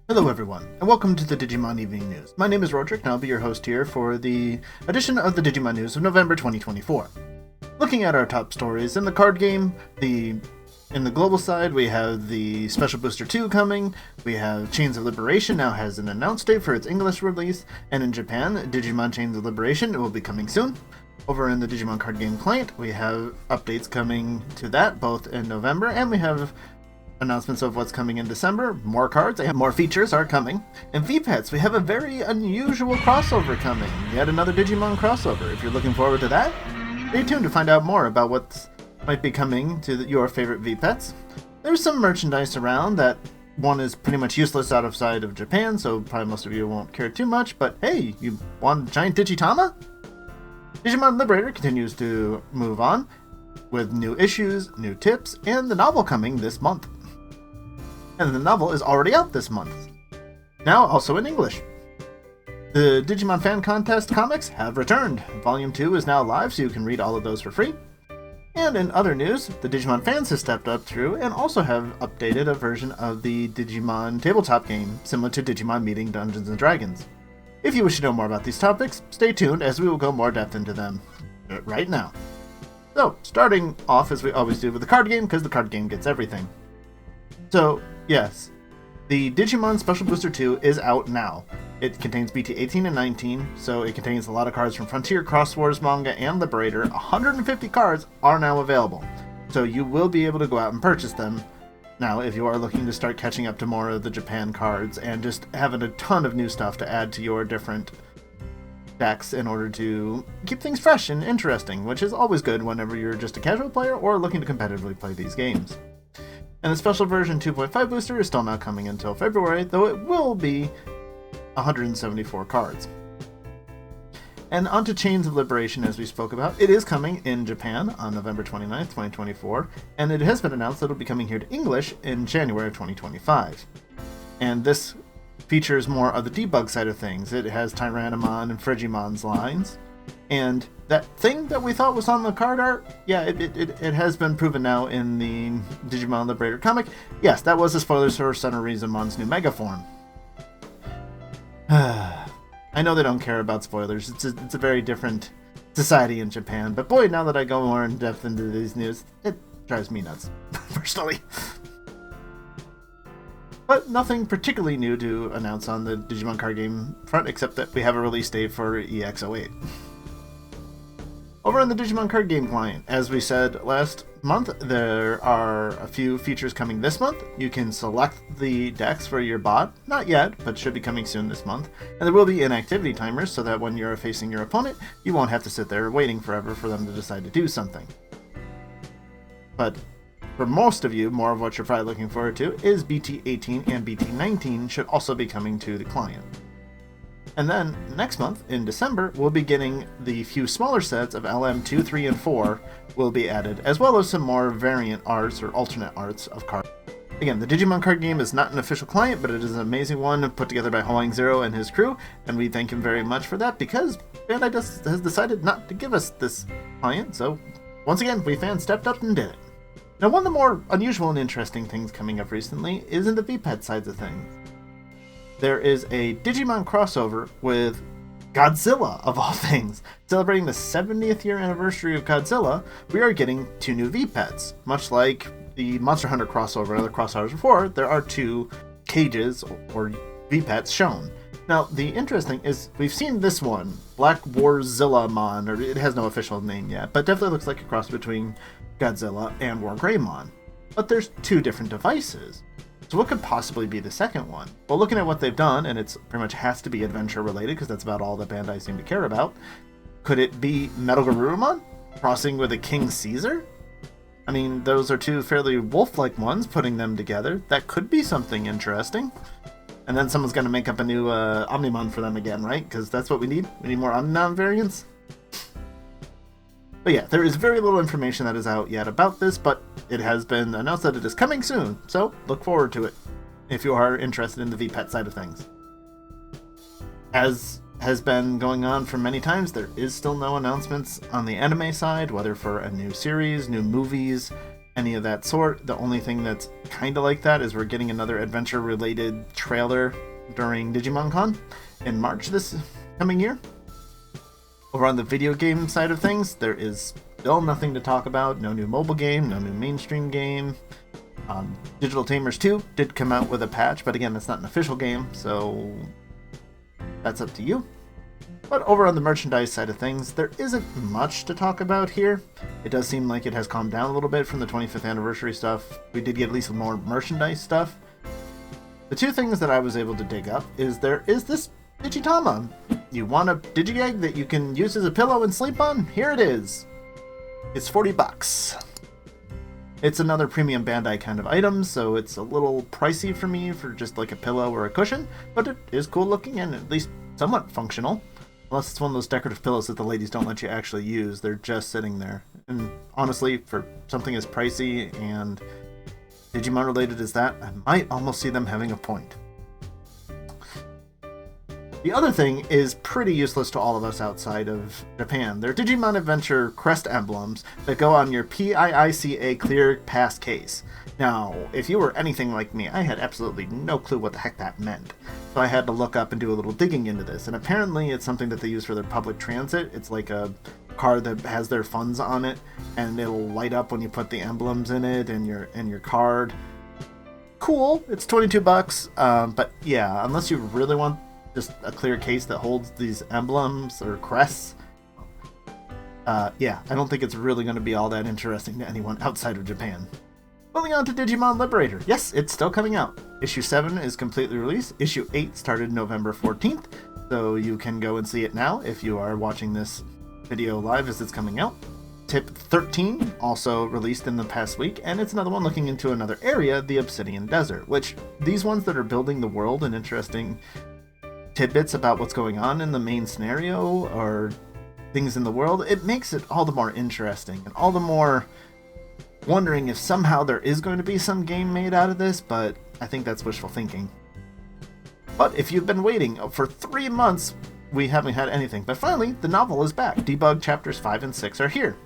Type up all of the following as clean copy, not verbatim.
Hello everyone, and welcome to the Digimon Evening News. My name is Rordrik, and I'll be your host here for the edition of the Digimon News of November 2024. Looking at our top stories in the card game, in the global side, we have the Special Booster 2 coming, we have Chains of Liberation now has an announced date for its English release, and in Japan, Digimon Chains of Liberation will be coming soon. Over in the Digimon card game client, we have updates coming to that, both in November, and we have announcements of what's coming in December. More cards and more features are coming. In V-Pets, we have a very unusual crossover coming. Yet another Digimon crossover. If you're looking forward to that, stay tuned to find out more about what might be coming to your favorite V-Pets. There's some merchandise around that one is pretty much useless outside of Japan, so probably most of you won't care too much, but hey, you want a giant Digitama? Digimon Liberator continues to move on with new issues, new tips, and the novel coming this month. And the novel is already out this month. Now also in English. The Digimon Fan Contest comics have returned. Volume 2 is now live, so you can read all of those for free. And in other news, the Digimon fans have stepped up through and also have updated a version of the Digimon tabletop game, similar to Digimon Meeting Dungeons & Dragons. If you wish to know more about these topics, stay tuned as we will go more depth into them right now. So, starting off as we always do with the card game, because the card game gets everything. So, yes, the Digimon Special Booster 2 is out now. It contains BT 18 and 19, so it contains a lot of cards from Frontier, Cross Wars manga, and Liberator. 150 cards are now available, so you will be able to go out and purchase them now if you are looking to start catching up to more of the Japan cards and just having a ton of new stuff to add to your different decks in order to keep things fresh and interesting, which is always good whenever you're just a casual player or looking to competitively play these games. And the special version 2.5 booster is still not coming until February, though it will be 174 cards. And onto Chains of Liberation, as we spoke about. It is coming in Japan on November 29th, 2024, and it has been announced that it'll be coming here to English in January of 2025. And this features more of the debug side of things. It has Tyrannomon and Frigimon's lines. And that thing that we thought was on the card art, yeah, it has been proven now in the Digimon Liberator comic. Yes, that was the spoilers for Sonorizamon's new Mega form. I know they don't care about spoilers. It's a very different society in Japan. But boy, now that I go more in depth into these news, it drives me nuts, personally. But nothing particularly new to announce on the Digimon card game front, except that we have a release date for EX08. Over on the Digimon card game client, as we said last month, there are a few features coming this month. You can select the decks for your bot, not yet, but should be coming soon this month. And there will be inactivity timers so that when you're facing your opponent, you won't have to sit there waiting forever for them to decide to do something. But for most of you, more of what you're probably looking forward to is BT 18 and BT 19 should also be coming to the client. And then, next month, in December, we'll be getting the few smaller sets of LM 2, 3, and 4 will be added, as well as some more variant arts or alternate arts of cards. Again, the Digimon card game is not an official client, but it is an amazing one put together by Hoang Zero and his crew, and we thank him very much for that, because Bandai has decided not to give us this client, so once again, we fans stepped up and did it. Now, one of the more unusual and interesting things coming up recently is in the V-Pet sides of things. There is a Digimon crossover with Godzilla, of all things. Celebrating the 70th year anniversary of Godzilla, we are getting 2 new V-Pets. Much like the Monster Hunter crossover and other crossovers before, there are 2 cages or V-Pets shown. Now, the interesting is, we've seen this one, Black Warzillamon, or it has no official name yet, but definitely looks like a cross between Godzilla and Wargreymon. But there's 2 different devices. So what could possibly be the second one? Well, looking at what they've done, and it's pretty much has to be adventure related because that's about all that Bandai seem to care about, could it be Metal Garurumon crossing with a King Caesar? I mean, those are 2 fairly wolf-like ones, putting them together. That could be something interesting. And then someone's going to make up a new Omnimon for them again, right? Because that's what we need. We need more Omnimon variants. But yeah, there is very little information that is out yet about this, but it has been announced that it is coming soon, so look forward to it if you are interested in the V-Pet side of things. As has been going on for many times, there is still no announcements on the anime side, whether for a new series, new movies, any of that sort. The only thing that's kind of like that is we're getting another adventure-related trailer during Digimon Con in March this coming year. Over on the video game side of things, there is still nothing to talk about. No new mobile game, no new mainstream game. Digital Tamers 2 did come out with a patch, but again, that's not an official game, so that's up to you. But over on the merchandise side of things, there isn't much to talk about here. It does seem like it has calmed down a little bit from the 25th anniversary stuff. We did get at least more merchandise stuff. The two things that I was able to dig up is there is this Digitama. You want a Digi-Egg that you can use as a pillow and sleep on? Here it is. It's $40. It's another premium Bandai kind of item, so it's a little pricey for me for just like a pillow or a cushion, but it is cool looking and at least somewhat functional. Unless it's one of those decorative pillows that the ladies don't let you actually use. They're just sitting there. And honestly, for something as pricey and Digimon related as that, I might almost see them having a point. The other thing is pretty useless to all of us outside of Japan. They're Digimon Adventure crest emblems that go on your PIICA Clear Pass case. Now, if you were anything like me, I had absolutely no clue what the heck that meant. So I had to look up and do a little digging into this. And apparently it's something that they use for their public transit. It's like a card that has their funds on it, and it'll light up when you put the emblems in it and your card. Cool, it's $22, but yeah, unless you really want just a clear case that holds these emblems or crests, yeah, I don't think it's really going to be all that interesting to anyone outside of Japan. Moving on to Digimon Liberator. Yes, it's still coming out. Issue 7 is completely released. Issue 8 started November 14th, so you can go and see it now if you are watching this video live as it's coming out. Tip 13 also released in the past week, and it's another one looking into another area, the Obsidian Desert, which these ones that are building the world and interesting tidbits about what's going on in the main scenario or things in the world, it makes it all the more interesting and all the more wondering if somehow there is going to be some game made out of this, but I think that's wishful thinking. But if you've been waiting for 3 months, we haven't had anything. But finally, the novel is back. Debug chapters 5 and 6 are here.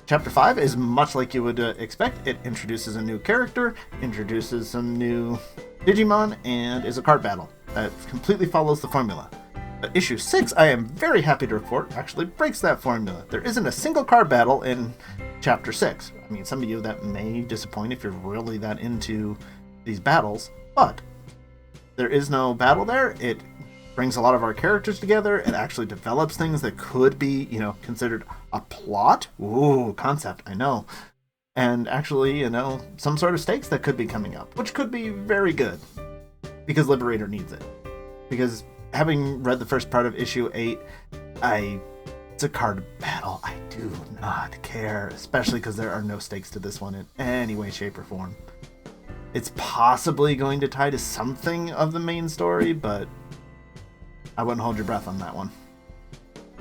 Chapter 5 is much like you would expect. It introduces a new character, introduces some new Digimon, and is a card battle that completely follows the formula. But issue 6, I am very happy to report, actually breaks that formula. There isn't a single card battle in chapter 6. I mean, some of you that may disappoint if you're really that into these battles, but there is no battle there. It brings a lot of our characters together. It actually develops things that could be, considered a plot. Ooh, concept, I know. And actually, some sort of stakes that could be coming up, which could be very good, because Liberator needs it. Because having read the first part of issue 8, it's a card battle. I do not care, especially because there are no stakes to this one in any way, shape, or form. It's possibly going to tie to something of the main story, but I wouldn't hold your breath on that one.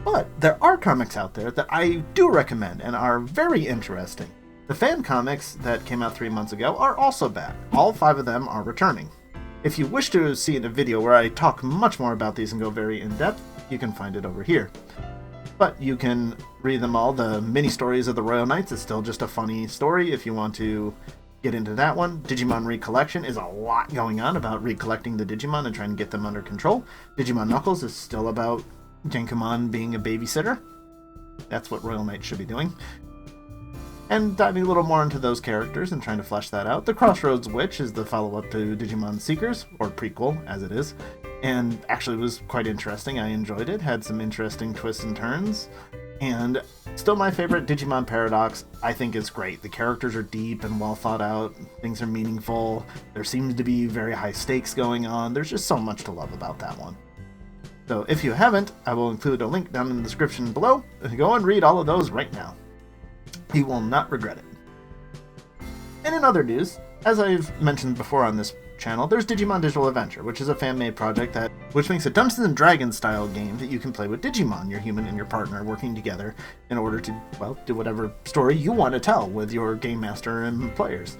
But there are comics out there that I do recommend and are very interesting. The fan comics that came out 3 months ago are also back. All 5 of them are returning. If you wish to see a video where I talk much more about these and go very in-depth, you can find it over here. But you can read them all. The mini-stories of the Royal Knights is still just a funny story if you want to get into that one. Digimon Recollection is a lot going on about recollecting the Digimon and trying to get them under control. Digimon Knuckles is still about Genkamon being a babysitter. That's what Royal Knights should be doing. And diving a little more into those characters and trying to flesh that out. The Crossroads Witch is the follow-up to Digimon Seekers, or prequel, as it is. And actually was quite interesting. I enjoyed it. Had some interesting twists and turns. And still my favorite, Digimon Paradox, I think is great. The characters are deep and well thought out. Things are meaningful. There seems to be very high stakes going on. There's just so much to love about that one. So if you haven't, I will include a link down in the description below. Go and read all of those right now. You will not regret it. And in other news, as I've mentioned before on this channel, there's Digimon Digital Adventure, which is a fan-made project which makes a Dungeons & Dragons style game that you can play with Digimon, your human and your partner, working together in order to, do whatever story you want to tell with your game master and players.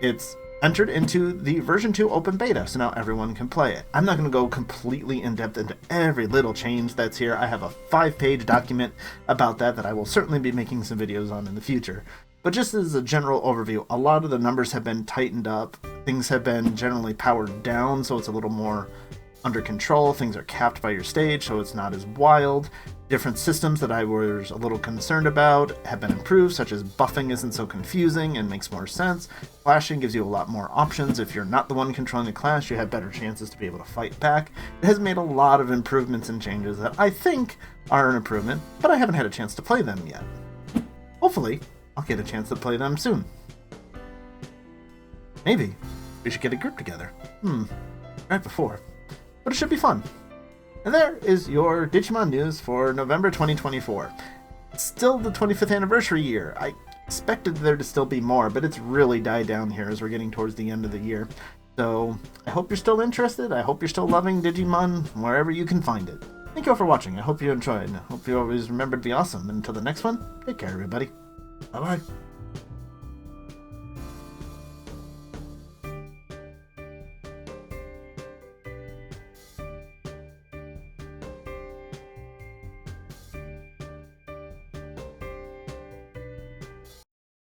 It's entered into the version 2 open beta, so now everyone can play it. I'm not going to go completely in-depth into every little change that's here. I have a 5-page document about that I will certainly be making some videos on in the future. But just as a general overview, a lot of the numbers have been tightened up. Things have been generally powered down, so it's a little more under control. Things are capped by your stage, so it's not as wild. Different systems that I was a little concerned about have been improved, such as buffing isn't so confusing and makes more sense. Clashing gives you a lot more options. If you're not the one controlling the clash, you have better chances to be able to fight back. It has made a lot of improvements and changes that I think are an improvement, but I haven't had a chance to play them yet. Hopefully, I'll get a chance to play them soon. Maybe we should get a group together. Right before. But it should be fun. And there is your Digimon news for November 2024. It's still the 25th anniversary year. I expected there to still be more, but it's really died down here as we're getting towards the end of the year. So I hope you're still interested. I hope you're still loving Digimon wherever you can find it. Thank you all for watching. I hope you enjoyed. I hope you always remember to be awesome. Until the next one, take care, everybody. Bye-bye.